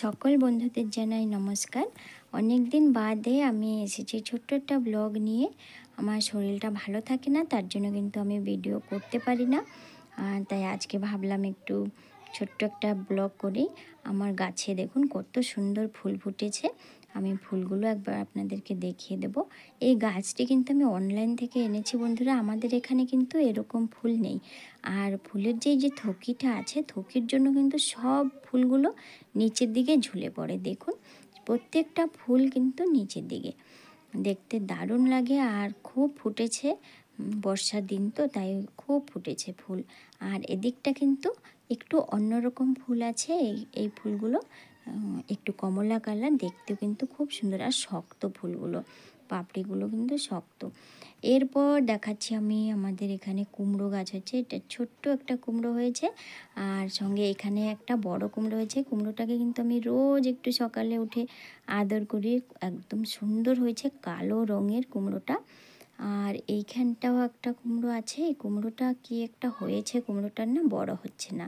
সকল বন্ধুদের জানাই নমস্কার। অনেক দিন বাদে আমি এসেছি ছোট্ট একটা ব্লগ নিয়ে। আমার শরীরটা ভালো থাকে না, তার জন্য কিন্তু আমি ভিডিও করতে পারি না। তাই আজকে ভাবলাম একটু ছোট্ট একটা ব্লগ করি। আমার গাছে দেখুন কত সুন্দর ফুল ফুটেছে। আমি ফুলগুলো একবার আপনাদেরকে দেখিয়ে দেব। এই গাছটি কিন্তু আমি অনলাইন থেকে এনেছি বন্ধুরা। আমাদের এখানে কিন্তু এরকম ফুল নেই। আর ফুলের যে থোকিটা আছে, থোকির জন্য কিন্তু সব ফুলগুলো নিচের দিকে ঝুলে পড়ে। দেখুন প্রত্যেকটা ফুল কিন্তু নিচের দিকে, দেখতে দারুণ লাগে আর খুব ফুটেছে। বর্ষার দিন তো তাই খুব ফুটেছে ফুল। আর এদিকটা কিন্তু একটু অন্যরকম ফুল আছে। এই ফুলগুলো একটু কমলা কালার, দেখতেও কিন্তু খুব সুন্দর আর শক্ত ফুলগুলো, পাপড়িগুলো কিন্তু শক্ত। এরপর দেখাচ্ছি আমি আমাদের এখানে কুমড়ো গাছ হচ্ছে। এটা ছোট্ট একটা কুমড়ো হয়েছে আর সঙ্গে এখানে একটা বড় কুমড়ো হয়েছে। কুমড়োটাকে কিন্তু আমি রোজ একটু সকালে উঠে আদর করি। একদম সুন্দর হয়েছে, কালো রঙের কুমড়োটা। আর এইখানটাও একটা কুমড়ো আছে। এই কুমড়োটা কি একটা হয়েছে, কুমড়োটার না বড় হচ্ছে না।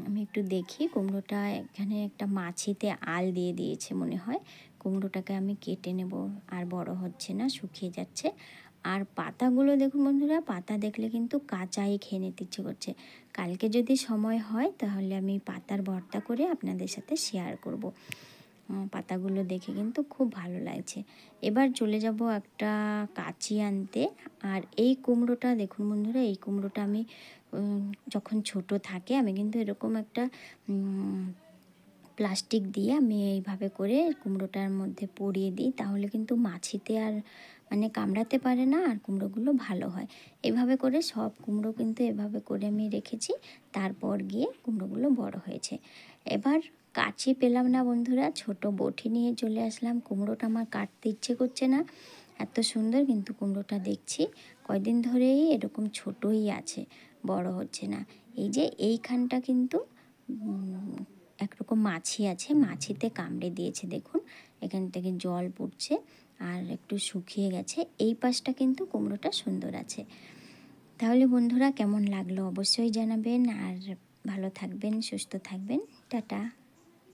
আমি একটু দেখি কুমড়োটা, এখানে একটা মাছিতে আল দিয়ে দিয়েছে মনে হয়। কুমড়োটাকে আমি কেটে নেব, আর বড় হচ্ছে না, শুকিয়ে যাচ্ছে। আর পাতাগুলো দেখুন বন্ধুরা, পাতা দেখলে কিন্তু কাঁচাই খেয়ে নিতে ইচ্ছে করছে। কালকে যদি সময় হয় তাহলে আমি পাতার ভর্তা করে আপনাদের সাথে শেয়ার করব। পাতাগুলো দেখে কিন্তু খুব ভালো লাগছে। এবার চলে যাব একটা কাঁচি আনতে। আর এই কুমড়োটা দেখুন বন্ধুরা, এই কুমড়োটা আমি যখন ছোট থাকে আমি কিন্তু এরকম একটা প্লাস্টিক দিয়ে আমি এইভাবে করে কুমড়োটার মধ্যে পরিয়ে দিই, তাহলে কিন্তু মাছিতে আর মানে কামড়াতে পারে না, আর কুমড়োগুলো ভালো হয়। এভাবে করে সব কুমড়ো কিন্তু এভাবে করে আমি রেখেছি। তারপর গিয়ে কুমড়োগুলো বড় হয়েছে। এবার কাঁচি পেলাম না বন্ধুরা, ছোট বটি নিয়ে চলে আসলাম। কুমড়োটা আমার কাটতে ইচ্ছে করছে না, এত সুন্দর কিন্তু কুমড়োটা দেখছি কয়দিন ধরেই এরকম ছোটই আছে, বড় হচ্ছে না। এই যে এইখানটা কিন্তু একরকম মাছি আছে, মাছিতে কামড়ে দিয়েছে। দেখুন এখান থেকে জল পড়ছে আর একটু শুকিয়ে গেছে। এই পাশটা কিন্তু কুমড়োটা সুন্দর আছে। তাহলে বন্ধুরা কেমন লাগলো অবশ্যই জানাবেন, আর ভালো থাকবেন, সুস্থ থাকবেন। টাটা।